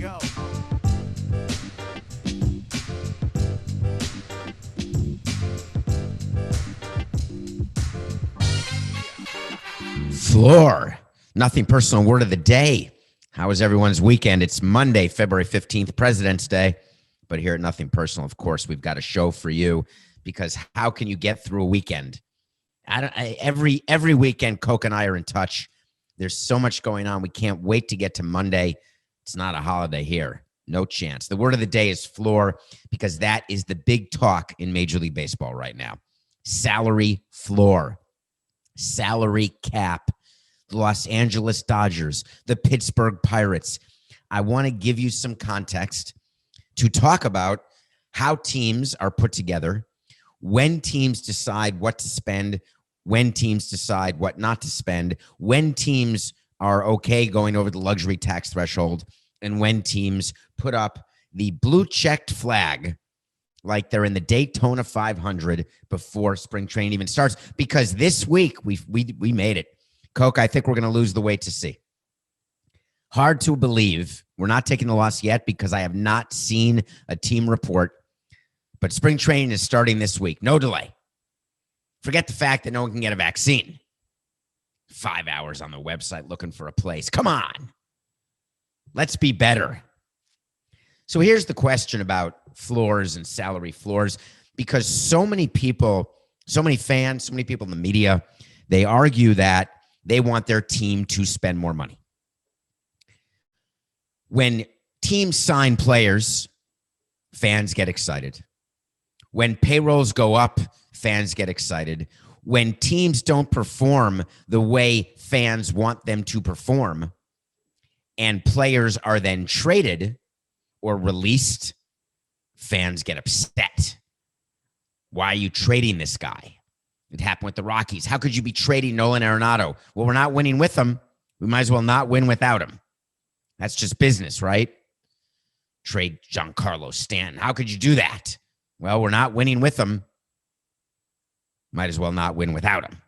go. Floor. Nothing personal word of the day. How was everyone's weekend? It's Monday, February 15th, President's Day. But here at Nothing Personal, of course, we've got a show for you because how can you get through a weekend? Every weekend, Coke and I are in touch. There's so much going on. We can't wait to get to Monday. It's not a holiday here. No chance. The word of the day is floor because that is the big talk in Major League Baseball right now. Salary floor, salary cap, the Los Angeles Dodgers, the Pittsburgh Pirates. I want to give you some context to talk about how teams are put together, when teams decide what to spend, when teams decide what not to spend, when teams are okay going over the luxury tax threshold, and when teams put up the blue-checked flag like they're in the Daytona 500 before spring training even starts. Because this week, we made it. Coke, I think we're going to lose the weight to see. Hard to believe. We're not taking the loss yet because I have not seen a team report. But spring training is starting this week. No delay. Forget the fact that no one can get a vaccine. 5 hours on the website looking for a place. Come on. Let's be better. So here's the question about floors and salary floors, because so many people, so many fans, so many people in the media, they argue that they want their team to spend more money. When teams sign players, fans get excited. When payrolls go up, fans get excited. When teams don't perform the way fans want them to perform, and players are then traded or released, fans get upset. Why are you trading this guy? It happened with the Rockies. How could you be trading Nolan Arenado? Well, we're not winning with him. We might as well not win without him. That's just business, right? Trade Giancarlo Stanton. How could you do that? Well, we're not winning with him. Might as well not win without him.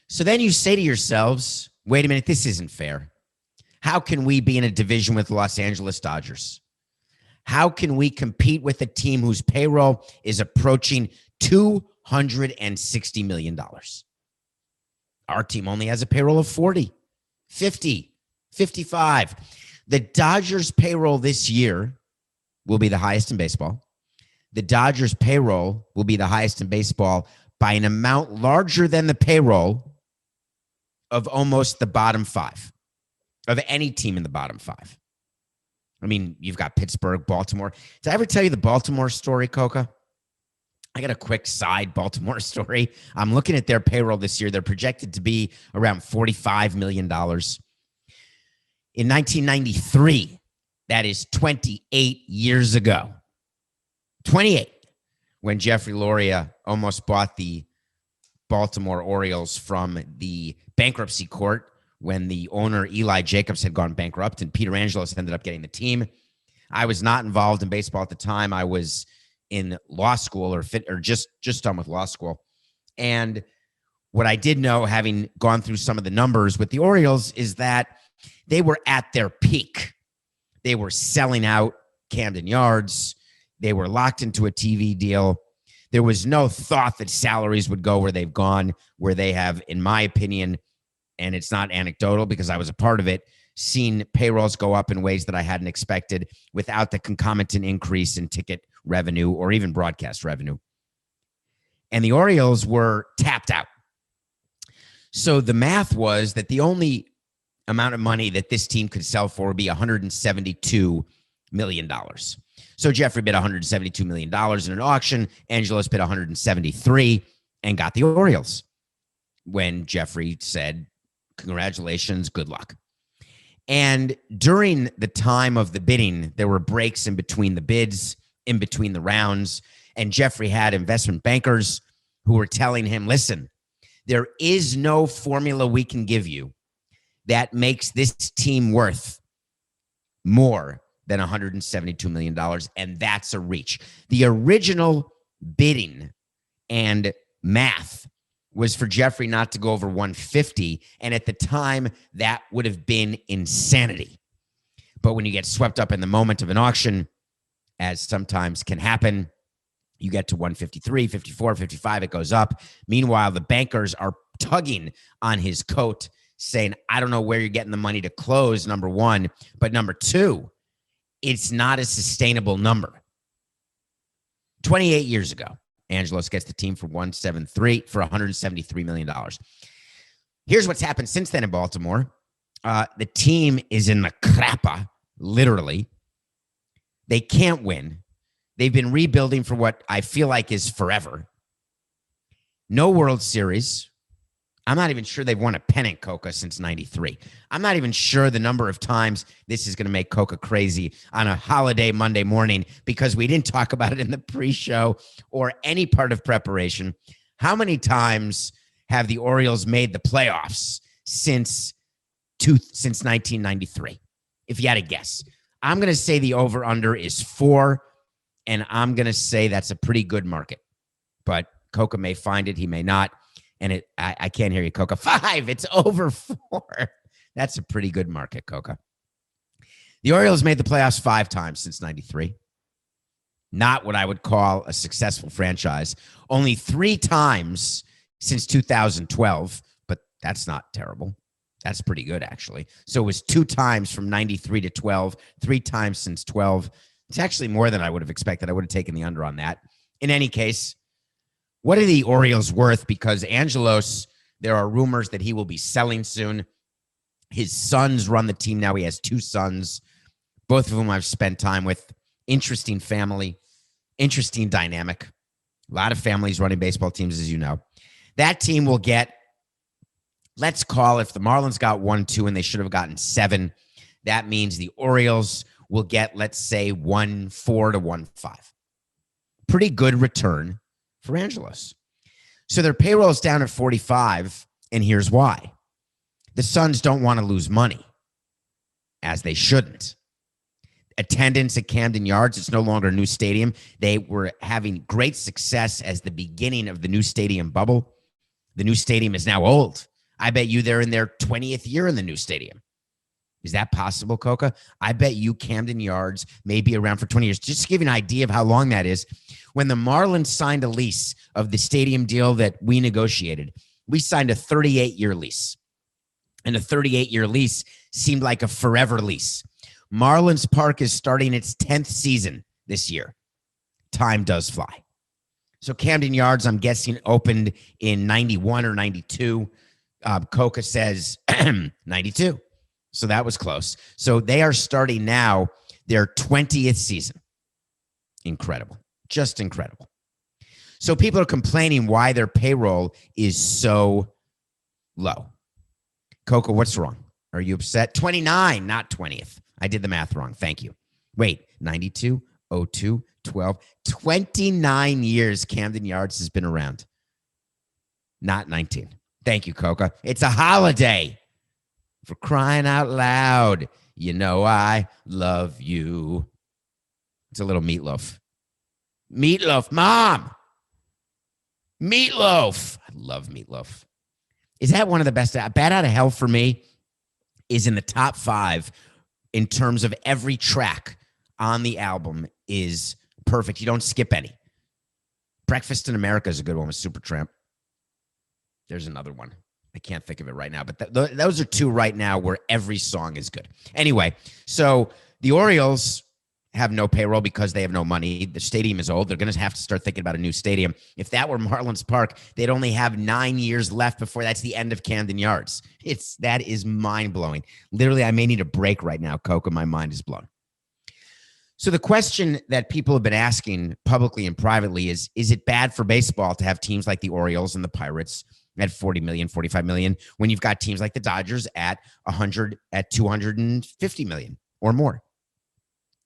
So then you say to yourselves, wait a minute, this isn't fair. How can we be in a division with Los Angeles Dodgers? How can we compete with a team whose payroll is approaching $260 million? Our team only has a payroll of 40, 50, 55. The Dodgers' payroll this year will be the highest in baseball. The Dodgers' payroll will be the highest in baseball by an amount larger than the payroll of almost the bottom five, of any team in the bottom five. I mean, you've got Pittsburgh, Baltimore. Did I ever tell you the Baltimore story, Coca? I got a quick side Baltimore story. I'm looking at their payroll this year. They're projected to be around $45 million. In 1993, that is 28 years ago. 28, when Jeffrey Loria almost bought the Baltimore Orioles from the bankruptcy court when the owner, Eli Jacobs, had gone bankrupt and Peter Angelos ended up getting the team. I was not involved in baseball at the time. I was in law school or just done with law school. And what I did know, having gone through some of the numbers with the Orioles, is that they were at their peak. They were selling out Camden Yards. They were locked into a TV deal. There was no thought that salaries would go where they've gone, where they have, in my opinion, and it's not anecdotal because I was a part of it, seen payrolls go up in ways that I hadn't expected without the concomitant increase in ticket revenue or even broadcast revenue. And the Orioles were tapped out. So the math was that the only amount of money that this team could sell for would be $172 million. So Jeffrey bid $172 million in an auction. Angelos bid $173 and got the Orioles. When Jeffrey said, congratulations, good luck. And during the time of the bidding, there were breaks in between the bids, in between the rounds. And Jeffrey had investment bankers who were telling him, listen, there is no formula we can give you that makes this team worth more than $172 million, and that's a reach. The original bidding and math was for Jeffrey not to go over 150, and at the time, that would have been insanity. But when you get swept up in the moment of an auction, as sometimes can happen, you get to 153, 54, 55, it goes up. Meanwhile, the bankers are tugging on his coat, saying, I don't know where you're getting the money to close, number one. But number two, it's not a sustainable number. 28 years ago, Angelos gets the team for $173 million. Here's what's happened since then in Baltimore. The team is in the crapper, literally. They can't win. They've been rebuilding for what I feel like is forever. No World Series. I'm not even sure they've won a pennant, Coca, since 93. I'm not even sure the number of times this is going to make Coca crazy on a holiday Monday morning, because we didn't talk about it in the pre-show or any part of preparation. How many times have the Orioles made the playoffs since 1993? If you had to guess. I'm going to say the over-under is 4, and I'm going to say that's a pretty good market. But Coca may find it. He may not. And I can't hear you, Coca. 5. It's over 4. That's a pretty good market, Coca. The Orioles made the playoffs 5 times since 93. Not what I would call a successful franchise. Only 3 times since 2012, but that's not terrible. That's pretty good, actually. So it was 2 times from 93 to 12, 3 times since 12. It's actually more than I would have expected. I would have taken the under on that. In any case, what are the Orioles worth? Because Angelos, there are rumors that he will be selling soon. His sons run the team now. He has 2 sons, both of whom I've spent time with. Interesting family, interesting dynamic. A lot of families running baseball teams, as you know. That team will get, let's call, if the Marlins got 1-2 and they should have gotten 7, that means the Orioles will get, let's say, 1-4 to 1-5. Pretty good return for Angelos. So their payroll is down at 45, and here's why. The Suns don't want to lose money, as they shouldn't. Attendance at Camden Yards, it's no longer a new stadium. They were having great success as the beginning of the new stadium bubble. The new stadium is now old. I bet you they're in their 20th year in the new stadium. Is that possible, Coca? I bet you Camden Yards may be around for 20 years. Just to give you an idea of how long that is, when the Marlins signed a lease of the stadium deal that we negotiated, we signed a 38-year lease. And a 38-year lease seemed like a forever lease. Marlins Park is starting its 10th season this year. Time does fly. So Camden Yards, I'm guessing, opened in 91 or 92. Coca says 92. So that was close. So they are starting now their 20th season. Incredible. Just incredible. So people are complaining why their payroll is so low. Coca, what's wrong? Are you upset? 29, not 20th. I did the math wrong. Thank you. Wait, 92, 02, 12, 29 years Camden Yards has been around. Not 19. Thank you, Coca. It's a holiday. For crying out loud, you know I love you. It's a little Meatloaf. Meatloaf, Mom. Meatloaf. I love Meatloaf. Is that one of the best? Bat Out of Hell for me is in the top 5 in terms of every track on the album is perfect. You don't skip any. Breakfast in America is a good one with Supertramp. There's another one. I can't think of it right now, but those are 2 right now where every song is good. Anyway, so the Orioles have no payroll because they have no money. The stadium is old. They're going to have to start thinking about a new stadium. If that were Marlins Park, they'd only have 9 years left before that's the end of Camden Yards. That is mind-blowing. Literally, I may need a break right now, Coca. My mind is blown. So the question that people have been asking publicly and privately is it bad for baseball to have teams like the Orioles and the Pirates at 40 million, 45 million, when you've got teams like the Dodgers at 100, at 250 million or more?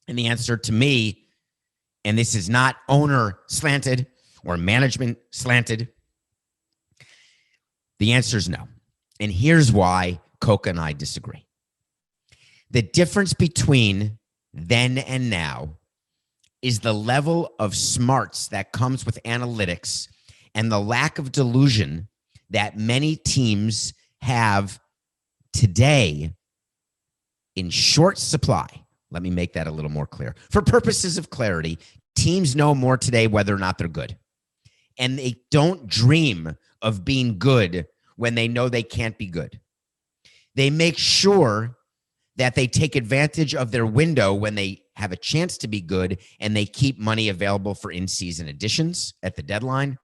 And the answer to me, and this is not owner slanted or management slanted, the answer is no. And here's why Coca and I disagree. The difference between then and now is the level of smarts that comes with analytics and the lack of delusion that many teams have today in short supply. Let me make that a little more clear. For purposes of clarity, teams know more today whether or not they're good. And they don't dream of being good when they know they can't be good. They make sure that they take advantage of their window when they have a chance to be good, and they keep money available for in-season additions at the deadline.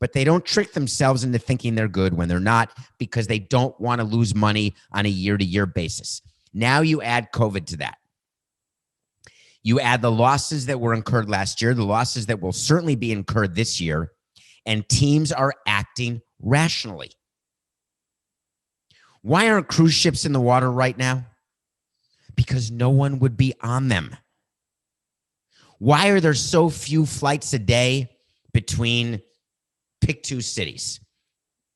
But they don't trick themselves into thinking they're good when they're not, because they don't want to lose money on a year-to-year basis. Now you add COVID to that. You add the losses that were incurred last year, the losses that will certainly be incurred this year, and teams are acting rationally. Why aren't cruise ships in the water right now? Because no one would be on them. Why are there so few flights a day between pick two cities,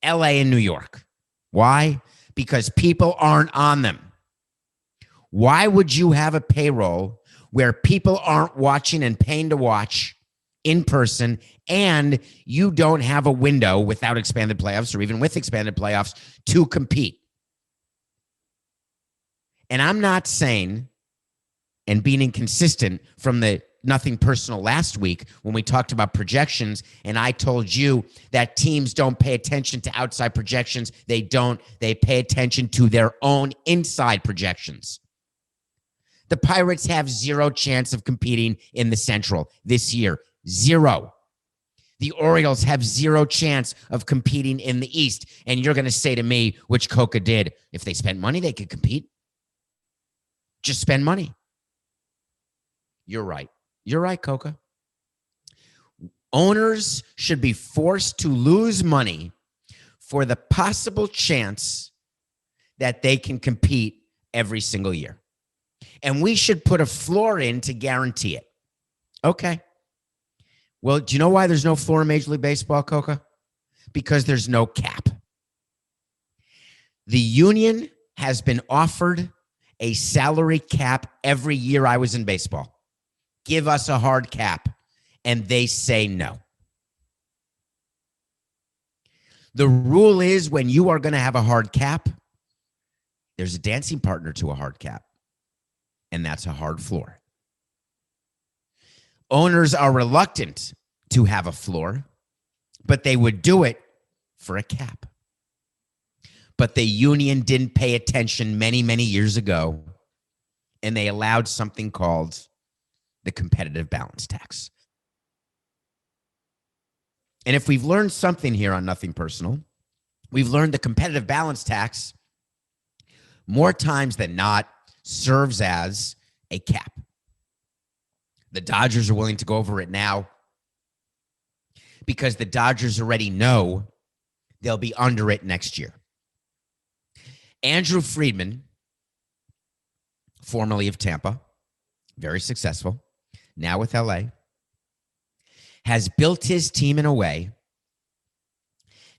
LA and New York? Why? Because people aren't on them. Why would you have a payroll where people aren't watching and paying to watch in person, and you don't have a window without expanded playoffs, or even with expanded playoffs, to compete? And I'm not saying, and being inconsistent from the nothing personal last week when we talked about projections, and I told you that teams don't pay attention to outside projections. They don't. They pay attention to their own inside projections. The Pirates have zero chance of competing in the Central this year. Zero. The Orioles have zero chance of competing in the East. And you're going to say to me, which Coca did, if they spent money, they could compete. Just spend money. You're right. You're right, Coca. Owners should be forced to lose money for the possible chance that they can compete every single year. And we should put a floor in to guarantee it. Okay. Well, do you know why there's no floor in Major League Baseball, Coca? Because there's no cap. The union has been offered a salary cap every year I was in baseball. Give us a hard cap. And they say no. The rule is, when you are going to have a hard cap, there's a dancing partner to a hard cap, and that's a hard floor. Owners are reluctant to have a floor, but they would do it for a cap. But the union didn't pay attention many, many years ago, and they allowed something called the competitive balance tax. And if we've learned something here on Nothing Personal, we've learned the competitive balance tax, more times than not, serves as a cap. The Dodgers are willing to go over it now because the Dodgers already know they'll be under it next year. Andrew Friedman, formerly of Tampa, very successful, now with LA, has built his team in a way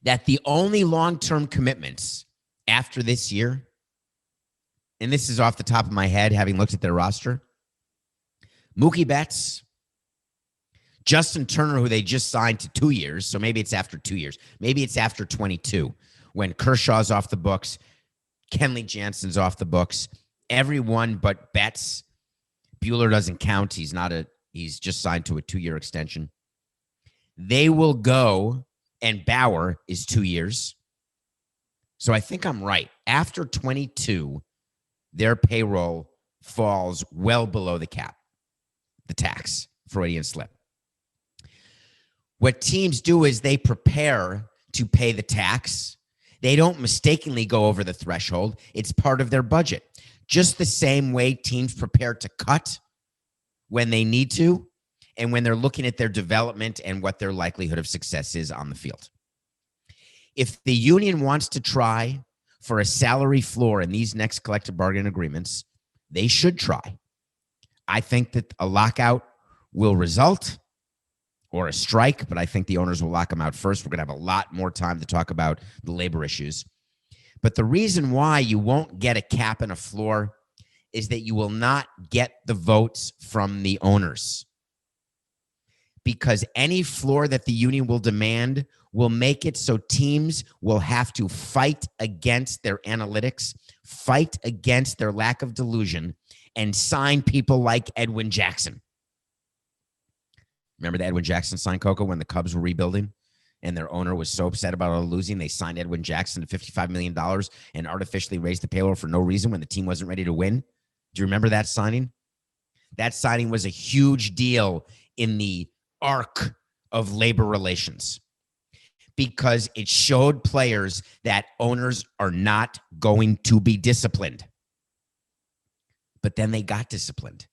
that the only long-term commitments after this year, and this is off the top of my head, having looked at their roster, Mookie Betts, Justin Turner, who they just signed to 2 years, so maybe it's after 2 years. Maybe it's after 22, when Kershaw's off the books, Kenley Jansen's off the books. Everyone but Betts. Buehler doesn't count. He's just signed to a 2-year extension. They will go, and Bauer is 2 years. So I think I'm right. After 22, their payroll falls well below the cap, the tax, Freudian slip. What teams do is they prepare to pay the tax. They don't mistakenly go over the threshold. It's part of their budget. Just the same way teams prepare to cut when they need to, and when they're looking at their development and what their likelihood of success is on the field. If the union wants to try for a salary floor in these next collective bargaining agreements, they should try. I think that a lockout will result, or a strike, but I think the owners will lock them out first. We're going to have a lot more time to talk about the labor issues. But the reason why you won't get a cap and a floor is that you will not get the votes from the owners. because any floor that the union will demand will make it so teams will have to fight against their analytics, fight against their lack of delusion, and sign people like Edwin Jackson. Remember the Edwin Jackson sign, Coco, when the Cubs were rebuilding and their owner was so upset about all losing, they signed Edwin Jackson to $55 million and artificially raised the payroll for no reason when the team wasn't ready to win? Do you remember that signing? That signing was a huge deal in the arc of labor relations because it showed players that owners are not going to be disciplined. But then they got disciplined.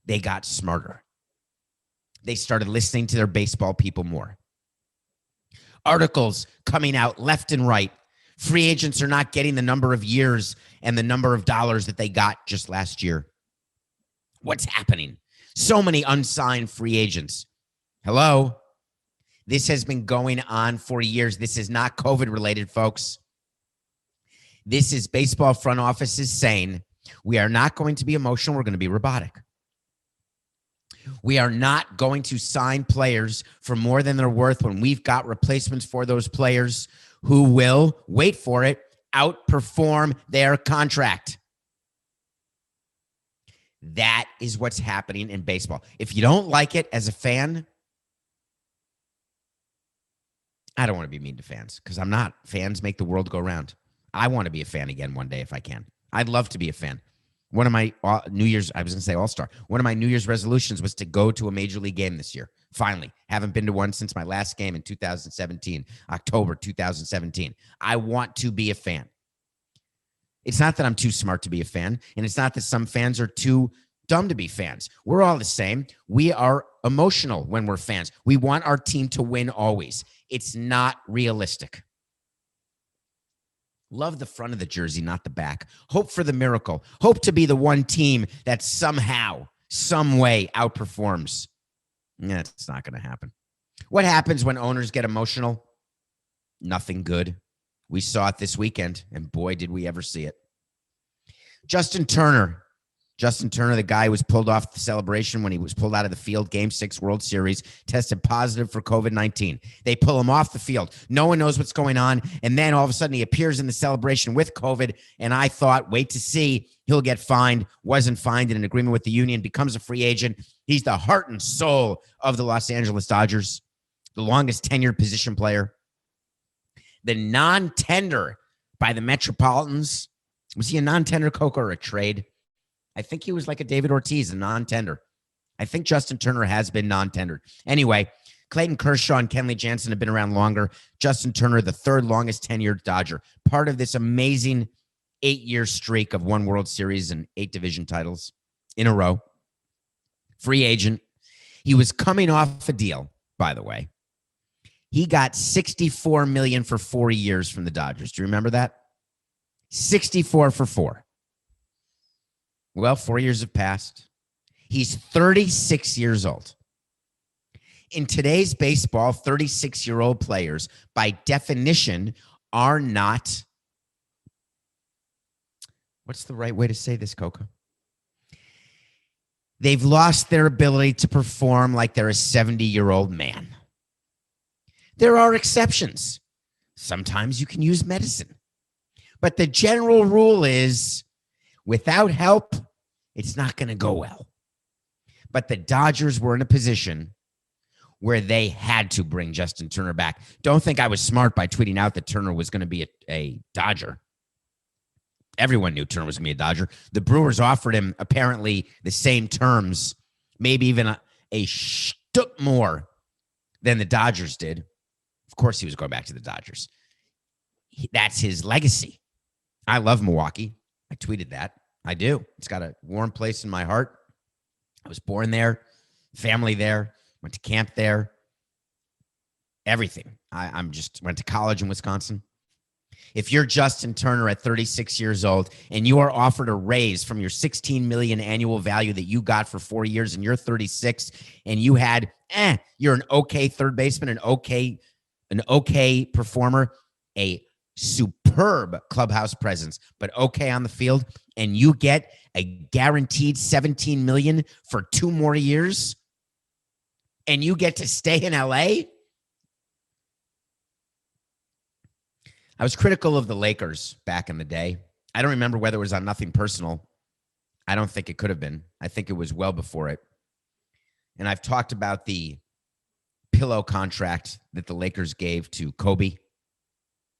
They got smarter. They started listening to their baseball people more. Articles coming out left and right. Free agents are not getting the number of years and the number of dollars that they got just last year. What's happening? So many unsigned free agents. Hello? This has been going on for years. This is not COVID related, folks. This is baseball front offices saying, we are not going to be emotional. We're going to be robotic. We are not going to sign players for more than they're worth when we've got replacements for those players who will, wait for it, outperform their contract. That is what's happening in baseball. If you don't like it as a fan, I don't want to be mean to fans because I'm not. Fans make the world go round. I want to be a fan again one day if I can. I'd love to be a fan. One of my New Year's, I was going to say All-Star. One of my New Year's resolutions was to go to a major league game this year. Finally. Haven't been to one since my last game in 2017, October 2017. I want to be a fan. It's not that I'm too smart to be a fan, and it's not that some fans are too dumb to be fans. We're all the same. We are emotional when we're fans. We want our team to win always. It's not realistic. Love the front of the jersey, not the back. Hope for the miracle. Hope to be the one team that somehow, some way outperforms. Yeah, it's not going to happen. What happens when owners get emotional? Nothing good. We saw it this weekend, and boy, did we ever see it. Justin Turner, the guy who was pulled off the celebration when he was pulled out of the field, Game 6 World Series, tested positive for COVID-19. They pull him off the field. No one knows what's going on. And then all of a sudden he appears in the celebration with COVID. And I thought, wait to see, he'll get fined. Wasn't fined in an agreement with the union, becomes a free agent. He's the heart and soul of the Los Angeles Dodgers, the longest tenured position player. The non-tender by the Metropolitans. Was he a non-tender, Coco, or a trade? I think he was like a David Ortiz, a non-tender. I think Justin Turner has been non-tendered. Anyway, Clayton Kershaw and Kenley Jansen have been around longer. Justin Turner, the third longest tenured Dodger. Part of this amazing 8-year streak of 1 World Series and 8 division titles in a row. Free agent. He was coming off a deal, by the way. He got $64 million for 4 years from the Dodgers. Do you remember that? 64 for 4. Well, 4 years have passed. He's 36 years old. In today's baseball, 36-year-old players, by definition, are not, what's the right way to say this, Coco? They've lost their ability to perform like they're a 70-year-old man. There are exceptions. Sometimes you can use medicine. But the general rule is, without help, it's not going to go well. But the Dodgers were in a position where they had to bring Justin Turner back. Don't think I was smart by tweeting out that Turner was going to be a Dodger. Everyone knew Turner was going to be a Dodger. The Brewers offered him apparently the same terms, maybe even a shtuck more than the Dodgers did. Of course, he was going back to the Dodgers. That's his legacy. I love Milwaukee. I tweeted that. I do. It's got a warm place in my heart. I was born there, family there, went to camp there, everything. I'm just went to college in Wisconsin. If you're Justin Turner at 36 years old and you are offered a raise from your $16 million annual value that you got for 4 years and you're 36 and you had, you're an okay third baseman, an okay performer, a superb clubhouse presence, but okay on the field, and you get a guaranteed $17 million for 2 more years, and you get to stay in LA? I was critical of the Lakers back in the day. I don't remember whether it was on Nothing Personal. I don't think it could have been. I think it was well before it. And I've talked about the pillow contract that the Lakers gave to Kobe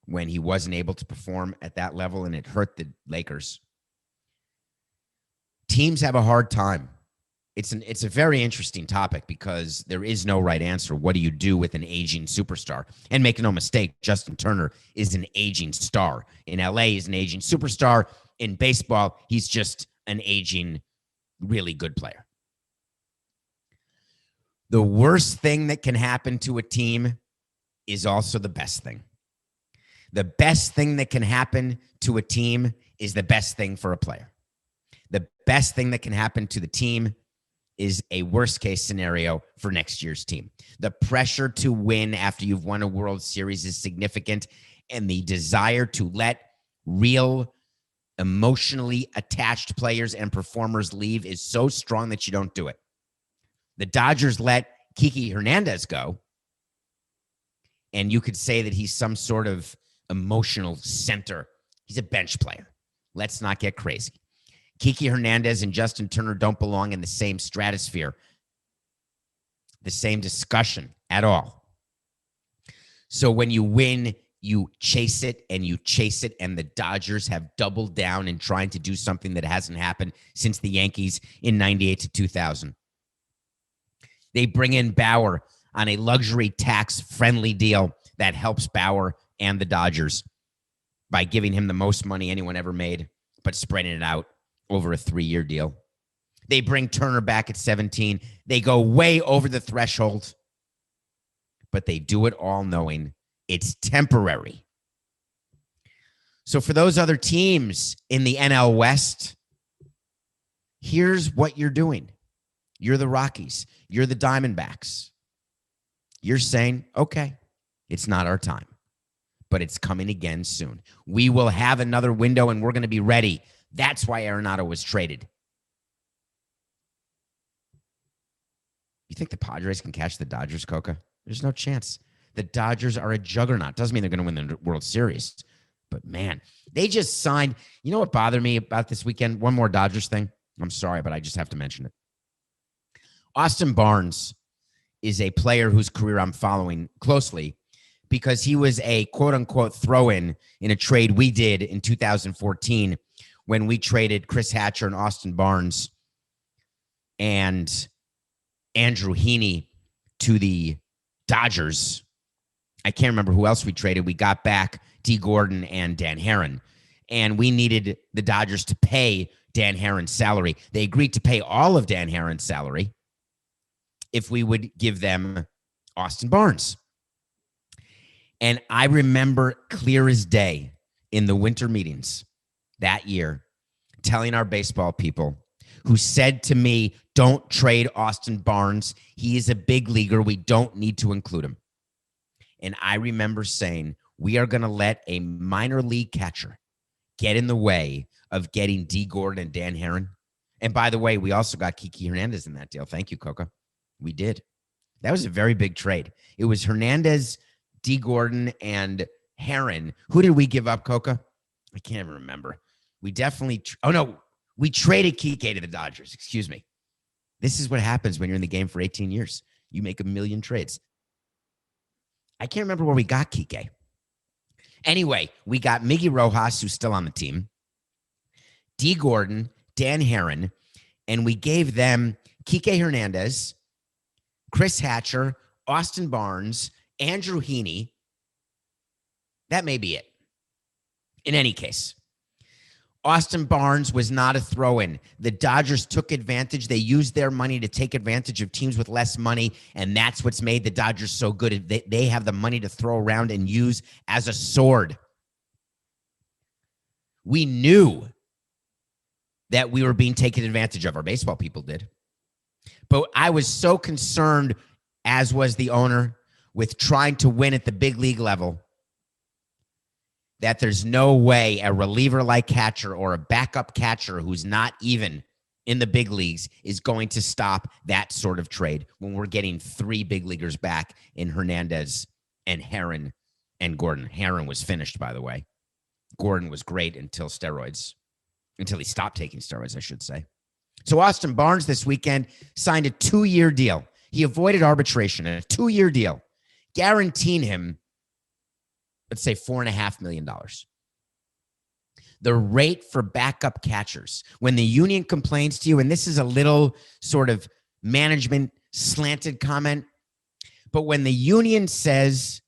when he wasn't able to perform at that level, and it hurt the Lakers. Teams have a hard time. It's a very interesting topic because there is no right answer. What do you do with an aging superstar? And make no mistake, Justin Turner is an aging star. In LA, he's an aging superstar. In baseball, he's just an aging, really good player. The worst thing that can happen to a team is also the best thing. The best thing that can happen to a team is the best thing for a player. The best thing that can happen to the team is a worst case scenario for next year's team. The pressure to win after you've won a World Series is significant, and the desire to let real emotionally attached players and performers leave is so strong that you don't do it. The Dodgers let Kiki Hernandez go, and you could say that he's some sort of emotional center. He's a bench player. Let's not get crazy. Kiki Hernandez and Justin Turner don't belong in the same stratosphere, the same discussion at all. So when you win, you chase it and you chase it, and the Dodgers have doubled down in trying to do something that hasn't happened since the Yankees in 98 to 2000. They bring in Bauer on a luxury tax-friendly deal that helps Bauer and the Dodgers by giving him the most money anyone ever made, but spreading it out over a 3-year deal. They bring Turner back at 17. They go way over the threshold, but they do it all knowing it's temporary. So for those other teams in the NL West, here's what you're doing. You're the Rockies. You're the Diamondbacks. You're saying, okay, it's not our time, but it's coming again soon. We will have another window, and we're going to be ready. That's why Arenado was traded. You think the Padres can catch the Dodgers, Coca? There's no chance. The Dodgers are a juggernaut. Doesn't mean they're going to win the World Series. But, man, they just signed. You know what bothered me about this weekend? One more Dodgers thing. I'm sorry, but I just have to mention it. Austin Barnes is a player whose career I'm following closely because he was a quote-unquote throw-in in a trade we did in 2014 when we traded Chris Hatcher and Austin Barnes and Andrew Heaney to the Dodgers. I can't remember who else we traded. We got back D. Gordon and Dan Herron, and we needed the Dodgers to pay Dan Herron's salary. They agreed to pay all of Dan Herron's salary if we would give them Austin Barnes. And I remember clear as day in the winter meetings that year telling our baseball people who said to me, don't trade Austin Barnes. He is a big leaguer. We don't need to include him. And I remember saying, we are going to let a minor league catcher get in the way of getting D. Gordon and Dan Herron. And by the way, we also got Kiki Hernandez in that deal. Thank you, Coca. We did. That was a very big trade. It was Hernandez, D. Gordon, and Herron. Who did we give up, Coca? I can't even remember. We definitely, we traded Kike to the Dodgers. Excuse me. This is what happens when you're in the game for 18 years. You make a million trades. I can't remember where we got Kike. Anyway, we got Miggy Rojas, who's still on the team, D. Gordon, Dan Herron, and we gave them Kike Hernandez, Chris Hatcher, Austin Barnes, Andrew Heaney. That may be it. In any case, Austin Barnes was not a throw-in. The Dodgers took advantage. They used their money to take advantage of teams with less money, and that's what's made the Dodgers so good. They have the money to throw around and use as a sword. We knew that we were being taken advantage of. Our baseball people did. But I was so concerned, as was the owner, with trying to win at the big league level, that there's no way a reliever like catcher or a backup catcher who's not even in the big leagues is going to stop that sort of trade when we're getting 3 big leaguers back in Hernandez and Herron and Gordon. Herron was finished, by the way. Gordon was great until he stopped taking steroids, I should say. So Austin Barnes this weekend signed a 2-year deal. He avoided arbitration in a 2-year deal, guaranteeing him, let's say, $4.5 million. The rate for backup catchers, when the union complains to you, and this is a little sort of management slanted comment, but when the union says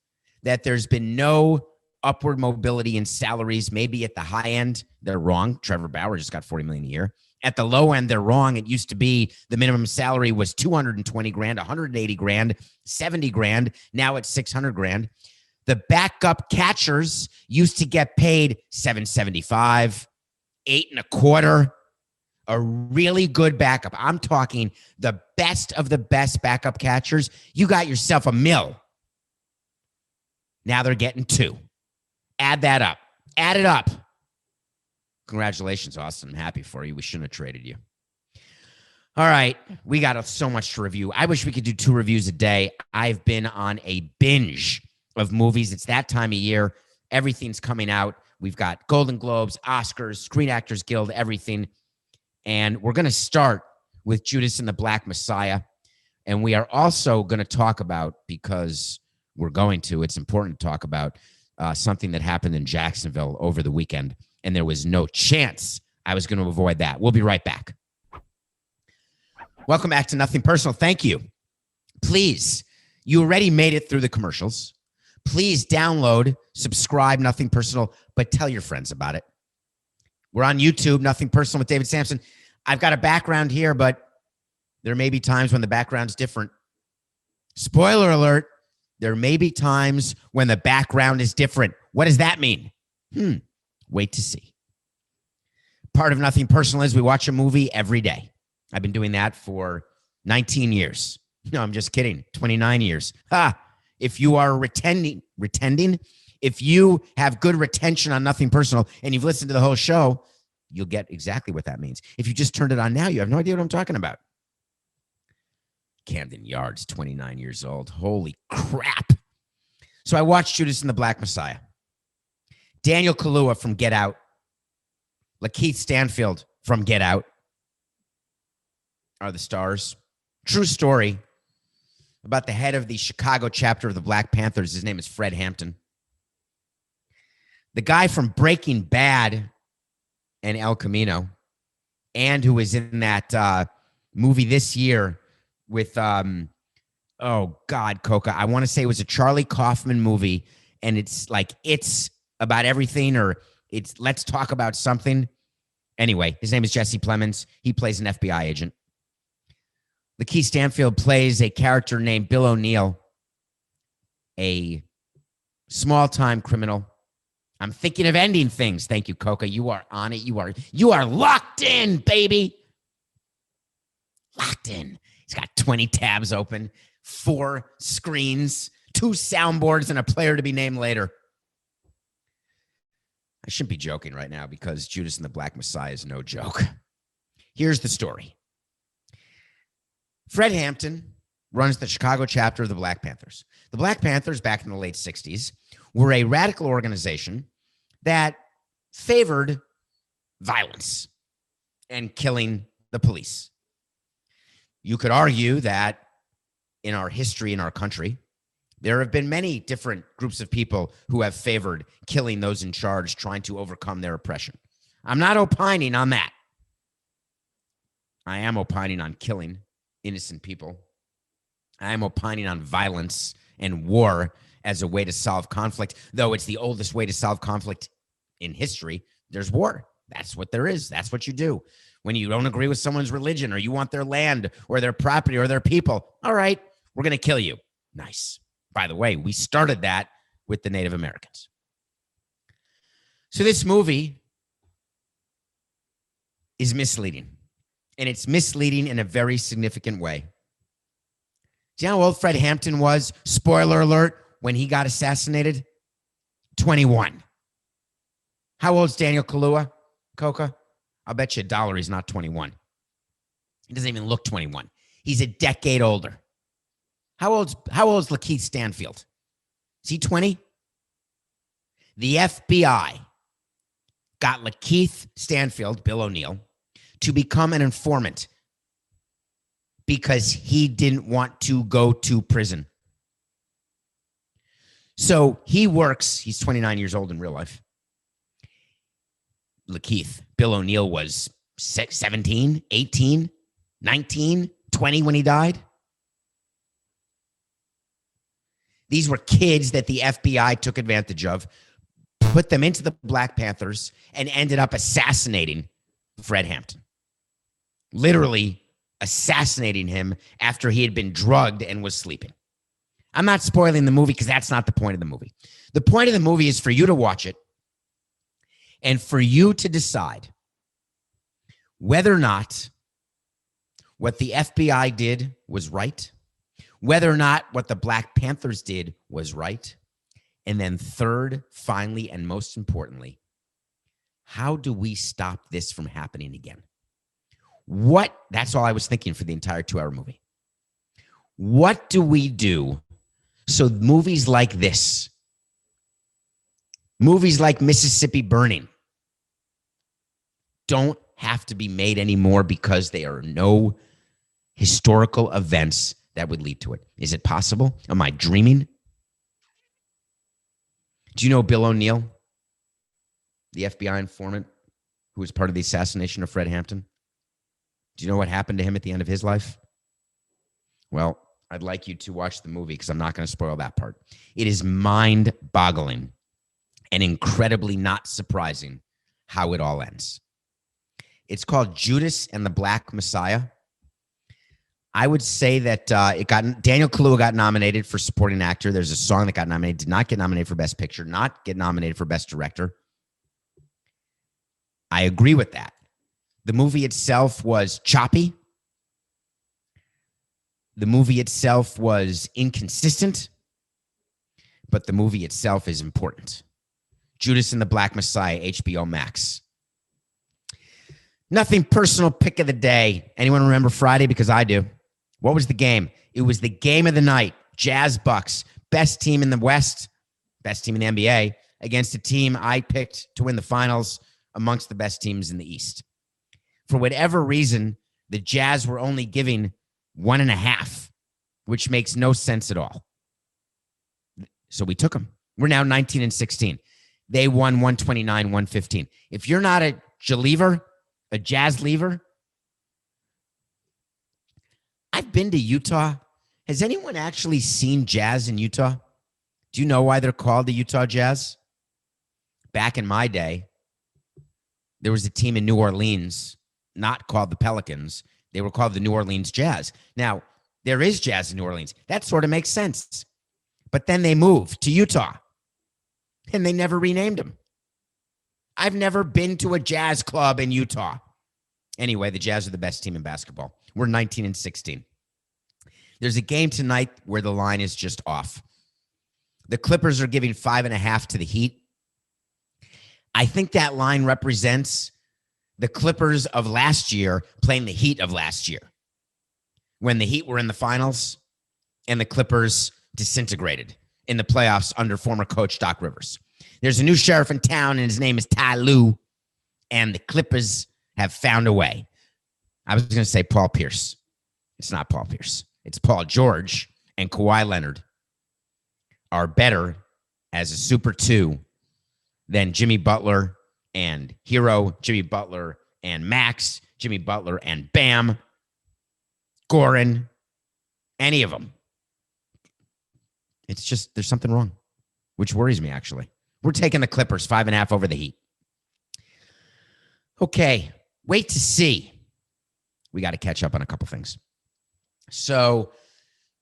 that there's been no upward mobility in salaries, maybe at the high end, they're wrong. Trevor Bauer just got $40 million a year. At the low end, they're wrong. It used to be the minimum salary was $220 grand, $180 grand, $70 grand. Now it's $600 grand. The backup catchers used to get paid $775, $825. A really good backup. I'm talking the best of the best backup catchers. You got yourself $1 million. Now they're getting $2 million. Add that up. Add it up. Congratulations, Austin. I'm happy for you. We shouldn't have traded you. All right. We got so much to review. I wish we could do 2 reviews a day. I've been on a binge of movies. It's that time of year. Everything's coming out. We've got Golden Globes, Oscars, Screen Actors Guild, everything. And we're going to start with Judas and the Black Messiah. And we are also going to talk about, because it's important to talk about something that happened in Jacksonville over the weekend. And there was no chance I was going to avoid that. We'll be right back. Welcome back to Nothing Personal. Thank you. Please, you already made it through the commercials. Please download, subscribe, Nothing Personal, but tell your friends about it. We're on YouTube, Nothing Personal with David Samson. I've got a background here, but there may be times when the background's different. Spoiler alert, there may be times when the background is different. What does that mean? Wait to see. Part of Nothing Personal is we watch a movie every day. I've been doing that for 19 years. No, I'm just kidding. 29 years. If you are retending, if you have good retention on Nothing Personal and you've listened to the whole show, you'll get exactly what that means. If you just turned it on now, you have no idea what I'm talking about. Camden Yards, 29 years old. Holy crap. So I watched Judas and the Black Messiah. Daniel Kaluuya from Get Out. Lakeith Stanfield from Get Out are the stars. True story about the head of the Chicago chapter of the Black Panthers. His name is Fred Hampton. The guy from Breaking Bad and El Camino, and who was in that movie this year with, Coca. I want to say it was a Charlie Kaufman movie, and it's about everything, or it's Let's Talk About Something. Anyway, his name is Jesse Plemons. He plays an FBI agent. Lakeith Stanfield plays a character named Bill O'Neill, a small-time criminal. I'm thinking of ending things. Thank you, Coca. You are on it. You are locked in, baby. Locked in. He's got 20 tabs open, 4 screens, 2 soundboards, and a player to be named later. I shouldn't be joking right now because Judas and the Black Messiah is no joke. Here's the story. Fred Hampton runs the Chicago chapter of the Black Panthers. The Black Panthers, back in the late 60s, were a radical organization that favored violence and killing the police. You could argue that in our history, in our country, there have been many different groups of people who have favored killing those in charge, trying to overcome their oppression. I'm not opining on that. I am opining on killing innocent people. I am opining on violence and war as a way to solve conflict, though it's the oldest way to solve conflict in history. There's war. That's what there is. That's what you do. When you don't agree with someone's religion, or you want their land or their property or their people, all right, we're going to kill you. Nice. By the way, we started that with the Native Americans. So this movie is misleading, and it's misleading in a very significant way. Do you know how old Fred Hampton was? Spoiler alert, when he got assassinated? 21. How old's Daniel Kaluuya, Coca? I'll bet you $1 he's not 21. He doesn't even look 21. He's a decade older. How old is Lakeith Stanfield? Is he 20? The FBI got Lakeith Stanfield, Bill O'Neill, to become an informant because he didn't want to go to prison. So he works, he's 29 years old in real life. Lakeith, Bill O'Neill was 17, 18, 19, 20 when he died. These were kids that the FBI took advantage of, put them into the Black Panthers, and ended up assassinating Fred Hampton. Literally assassinating him after he had been drugged and was sleeping. I'm not spoiling the movie because that's not the point of the movie. The point of the movie is for you to watch it and for you to decide whether or not what the FBI did was right, whether or not what the Black Panthers did was right, and then third, finally, and most importantly, how do we stop this from happening again? That's all I was thinking for the entire 2-hour movie. What do we do so movies like this, movies like Mississippi Burning, don't have to be made anymore because there are no historical events that would lead to it? Is it possible? Am I dreaming? Do you know Bill O'Neill, the FBI informant who was part of the assassination of Fred Hampton? Do you know what happened to him at the end of his life? Well, I'd like you to watch the movie because I'm not going to spoil that part. It is mind-boggling and incredibly not surprising how it all ends. It's called Judas and the Black Messiah. I would say that Daniel Kaluuya got nominated for supporting actor. There's a song that got nominated, did not get nominated for Best Picture, not get nominated for Best Director. I agree with that. The movie itself was choppy. The movie itself was inconsistent, but the movie itself is important. Judas and the Black Messiah, HBO Max. Nothing personal pick of the day. Anyone remember Friday? Because I do. What was the game? It was the game of the night. Jazz Bucks, best team in the West, best team in the NBA, against a team I picked to win the finals amongst the best teams in the East. For whatever reason, the Jazz were only giving 1.5, which makes no sense at all. So we took them. We're now 19-16. They won 129-115. If you're not a Jazz lever, I've been to Utah. Has anyone actually seen Jazz in Utah? Do you know why they're called the Utah Jazz? Back in my day, there was a team in New Orleans, not called the Pelicans. They were called the New Orleans Jazz. Now, there is Jazz in New Orleans. That sort of makes sense. But then they moved to Utah, and they never renamed them. I've never been to a Jazz club in Utah. Anyway, the Jazz are the best team in basketball. We're 19-16. There's a game tonight where the line is just off. The Clippers are giving 5.5 to the Heat. I think that line represents the Clippers of last year playing the Heat of last year, when the Heat were in the finals and the Clippers disintegrated in the playoffs under former coach Doc Rivers. There's a new sheriff in town, and his name is Ty Lue, and the Clippers have found a way. I was going to say Paul Pierce. It's not Paul Pierce. It's Paul George and Kawhi Leonard are better as a Super 2 than Jimmy Butler and Hero, Jimmy Butler and Max, Jimmy Butler and Bam, Goran, any of them. It's just, there's something wrong, which worries me, actually. We're taking the Clippers 5.5 over the Heat. Okay, wait to see. We got to catch up on a couple things. So,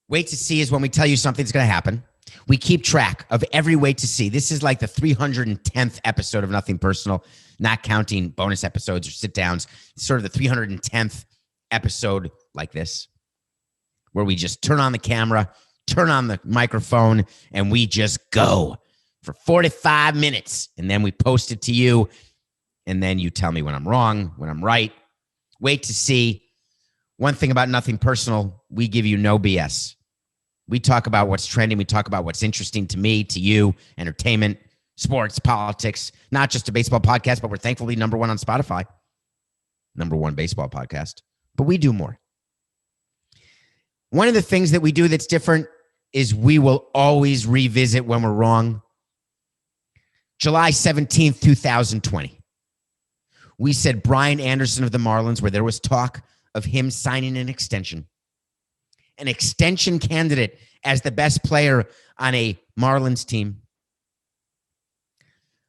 wait to see is when we tell you something's going to happen. We keep track of every wait to see. This is like the 310th episode of Nothing Personal, not counting bonus episodes or sit downs. It's sort of the 310th episode like this, where we just turn on the camera, turn on the microphone, and we just go for 45 minutes. And then we post it to you. And then you tell me when I'm wrong, when I'm right. Wait to see. One thing about Nothing Personal, we give you no BS. We talk about what's trending. We talk about what's interesting to me, to you, entertainment, sports, politics, not just a baseball podcast, but we're thankfully number one on Spotify. Number one baseball podcast. But we do more. One of the things that we do that's different is we will always revisit when we're wrong. July 17th, 2020. We said Brian Anderson of the Marlins, where there was talk of him signing an extension candidate as the best player on a Marlins team.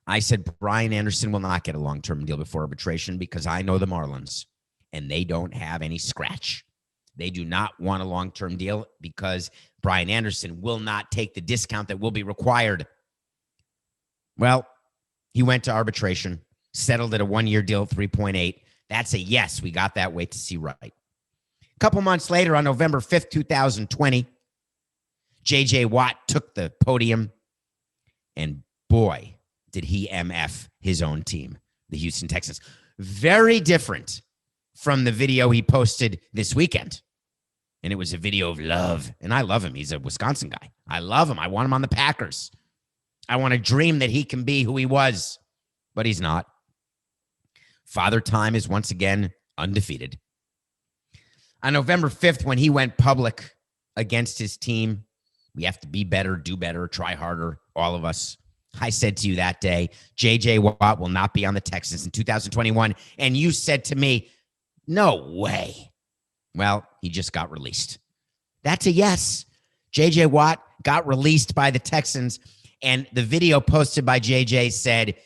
I said Brian Anderson will not get a long-term deal before arbitration because I know the Marlins, and they don't have any scratch. They do not want a long-term deal because Brian Anderson will not take the discount that will be required. Well, he went to arbitration, settled at a one-year deal, 3.8. That's a yes. We got that wait to see right. A couple months later, on November 5th, 2020, J.J. Watt took the podium, and boy, did he MF his own team, the Houston Texans. Very different from the video he posted this weekend. And it was a video of love. And I love him. He's a Wisconsin guy. I love him. I want him on the Packers. I want to dream that he can be who he was, but he's not. Father Time is once again undefeated. On November 5th, when he went public against his team, we have to be better, do better, try harder, all of us. I said to you that day, J.J. Watt will not be on the Texans in 2021. And you said to me, no way. Well, he just got released. That's a yes. J.J. Watt got released by the Texans, and the video posted by J.J. said,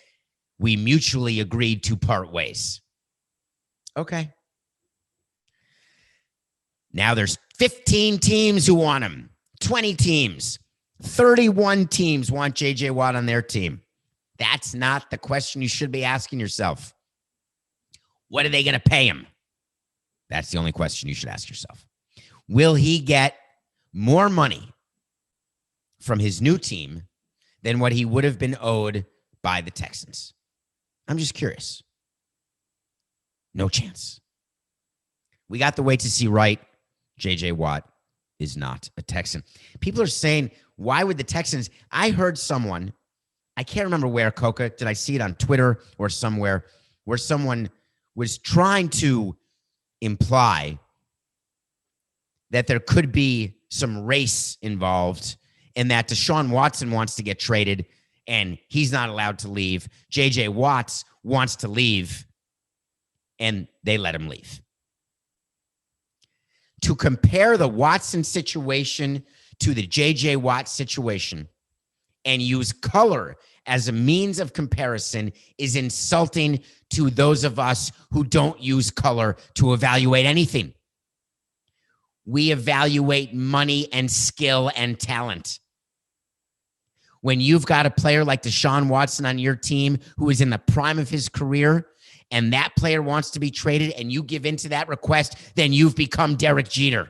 we mutually agreed to part ways. Okay. Now there's 15 teams who want him, 20 teams. 31 teams want J.J. Watt on their team. That's not the question you should be asking yourself. What are they going to pay him? That's the only question you should ask yourself. Will he get more money from his new team than what he would have been owed by the Texans? I'm just curious. No chance. We got the wait to see right. J.J. Watt is not a Texan. People are saying, why would the Texans? I heard someone, I can't remember where, Coca, did I see it on Twitter or somewhere, where someone was trying to imply that there could be some race involved and that Deshaun Watson wants to get traded and he's not allowed to leave. J.J. Watts wants to leave and they let him leave. To compare the Watson situation to the J.J. Watt situation and use color as a means of comparison is insulting to those of us who don't use color to evaluate anything. We evaluate money and skill and talent. When you've got a player like Deshaun Watson on your team who is in the prime of his career and that player wants to be traded and you give into that request, then you've become Derek Jeter.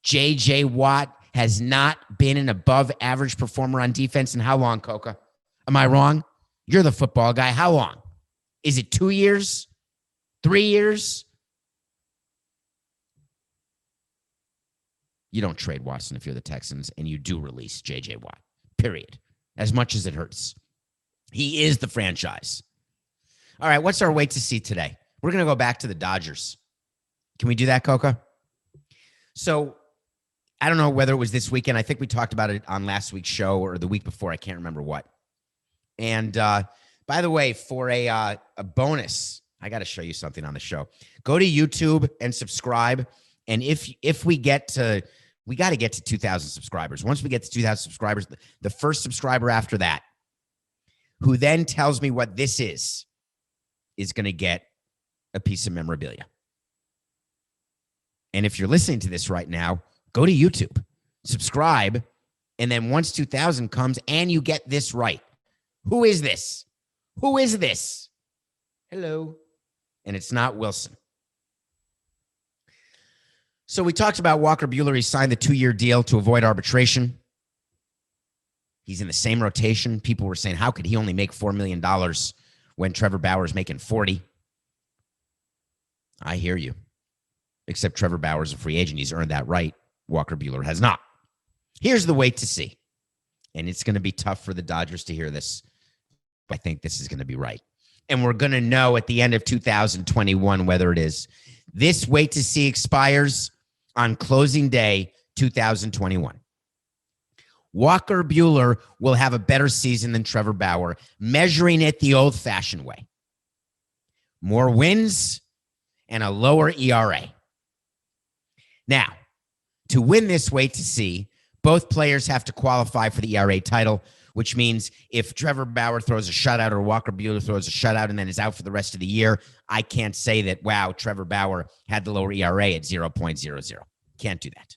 J.J. Watt has not been an above average performer on defense in how long, Coca? Am I wrong? You're the football guy. How long? Is it 2 years? 3 years? You don't trade Watson if you're the Texans, and you do release J.J. Watt, period. As much as it hurts. He is the franchise. All right, what's our wait to see today? We're going to go back to the Dodgers. Can we do that, Coca? So I don't know whether it was this weekend. I think we talked about it on last week's show or the week before. I can't remember what. And by the way, for a bonus, I got to show you something on the show. Go to YouTube and subscribe. And if we got to get to 2,000 subscribers. Once we get to 2,000 subscribers, the first subscriber after that, who then tells me what this is going to get a piece of memorabilia. And if you're listening to this right now, go to YouTube, subscribe, and then once 2,000 comes and you get this right, who is this? Who is this? Hello. And it's not Wilson. So we talked about Walker Buehler. He signed the 2-year deal to avoid arbitration. He's in the same rotation. People were saying, how could he only make $4 million when Trevor Bauer's making $40 million? I hear you. Except Trevor Bauer's a free agent. He's earned that right. Walker Buehler has not. Here's the wait to see. And it's going to be tough for the Dodgers to hear this. I think this is going to be right. And we're going to know at the end of 2021 whether it is. This wait to see expires on closing day 2021. Walker Buehler will have a better season than Trevor Bauer, measuring it the old-fashioned way. More wins and a lower ERA. Now, to win this wait to see, both players have to qualify for the ERA title, which means if Trevor Bauer throws a shutout or Walker Buehler throws a shutout and then is out for the rest of the year, I can't say that, wow, Trevor Bauer had the lower ERA at 0.00. Can't do that.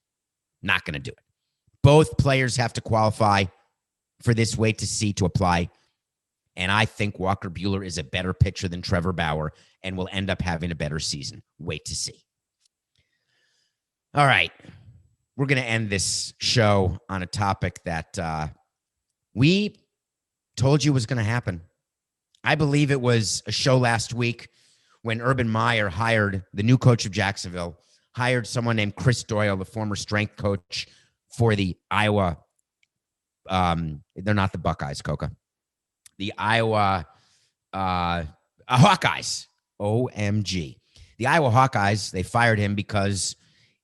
Not going to do it. Both players have to qualify for this wait to see to apply. And I think Walker Buehler is a better pitcher than Trevor Bauer and will end up having a better season. Wait to see. All right. We're going to end this show on a topic that we told you was going to happen. I believe it was a show last week when Urban Meyer hired the new coach of Jacksonville, hired someone named Chris Doyle, the former strength coach for the Iowa. They're not the Buckeyes, Coca. The Iowa Hawkeyes. OMG. The Iowa Hawkeyes, they fired him because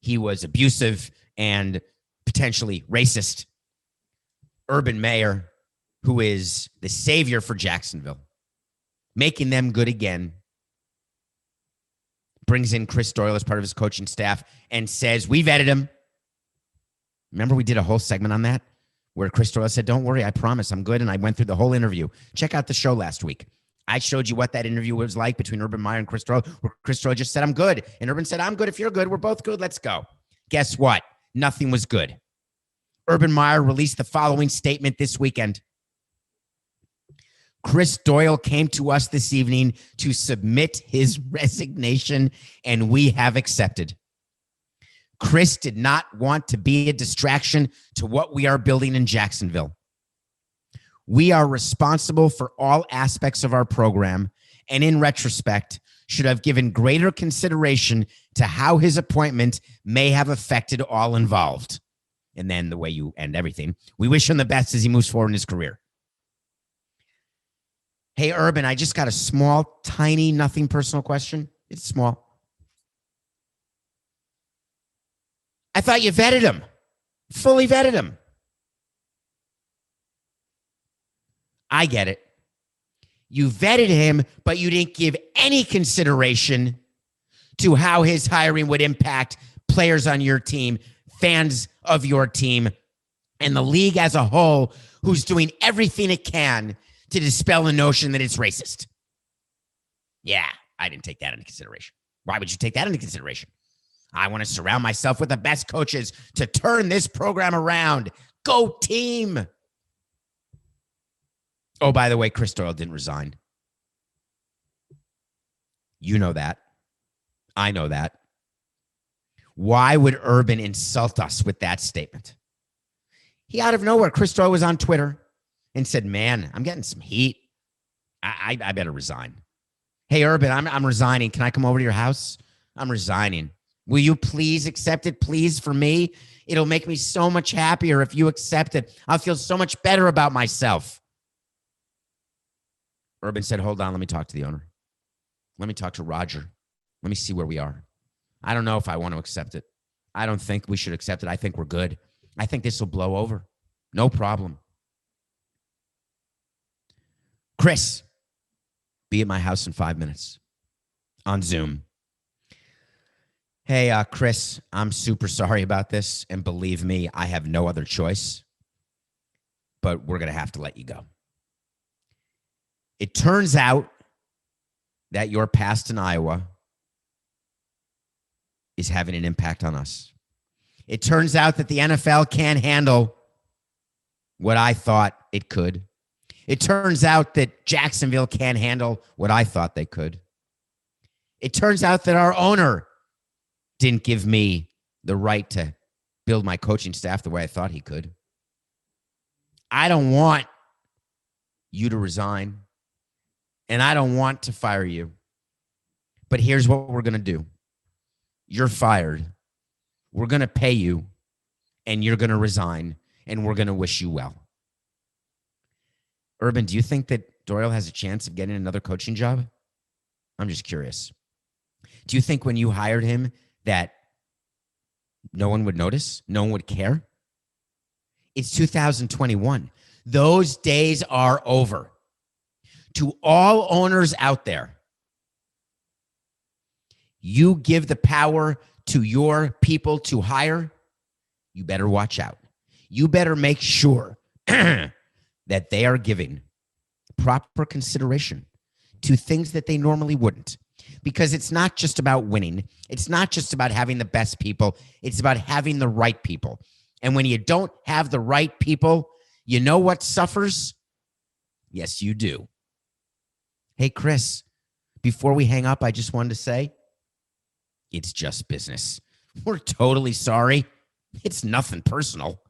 he was abusive and potentially racist. Urban Meyer, who is the savior for Jacksonville, making them good again, brings in Chris Doyle as part of his coaching staff and says, we vetted him. Remember we did a whole segment on that where Chris Doyle said, don't worry, I promise I'm good. And I went through the whole interview. Check out the show last week. I showed you what that interview was like between Urban Meyer and Chris Doyle, where Chris Doyle just said, I'm good. And Urban said, I'm good. If you're good, we're both good. Let's go. Guess what? Nothing was good. Urban Meyer released the following statement this weekend. Chris Doyle came to us this evening to submit his resignation, and we have accepted. Chris did not want to be a distraction to what we are building in Jacksonville. We are responsible for all aspects of our program, and in retrospect, should have given greater consideration to how his appointment may have affected all involved. And then the way you end everything, we wish him the best as he moves forward in his career. Hey, Urban, I just got a small, tiny, nothing personal question. It's small. I thought you vetted him, fully vetted him. I get it. You vetted him, but you didn't give any consideration to how his hiring would impact players on your team, fans of your team, and the league as a whole, who's doing everything it can to dispel the notion that it's racist. Yeah, I didn't take that into consideration. Why would you take that into consideration? I want to surround myself with the best coaches to turn this program around. Go team. Oh, by the way, Chris Doyle didn't resign. You know that. I know that. Why would Urban insult us with that statement? He out of nowhere, Chris Doyle was on Twitter and said, man, I'm getting some heat. I better resign. Hey, Urban, I'm resigning. Can I come over to your house? I'm resigning. Will you please accept it, please, for me? It'll make me so much happier if you accept it. I'll feel so much better about myself. Urban said, hold on, let me talk to the owner. Let me talk to Roger. Let me see where we are. I don't know if I want to accept it. I don't think we should accept it. I think we're good. I think this will blow over. No problem. Chris, be at my house in 5 minutes on Zoom. Hey, Chris, I'm super sorry about this. And believe me, I have no other choice. But we're going to have to let you go. It turns out that your past in Iowa is having an impact on us. It turns out that the NFL can't handle what I thought it could. It turns out that Jacksonville can't handle what I thought they could. It turns out that our owner didn't give me the right to build my coaching staff the way I thought he could. I don't want you to resign, and I don't want to fire you. But here's what we're going to do. You're fired. We're going to pay you, and you're going to resign, and we're going to wish you well. Urban, do you think that Doyle has a chance of getting another coaching job? I'm just curious. Do you think when you hired him that no one would notice? No one would care? It's 2021. Those days are over. To all owners out there, you give the power to your people to hire, you better watch out. You better make sure that they are giving proper consideration to things that they normally wouldn't. Because it's not just about winning. It's not just about having the best people. It's about having the right people. And when you don't have the right people, you know what suffers? Yes, you do. Hey, Chris, before we hang up, I just wanted to say, it's just business. We're totally sorry. It's nothing personal.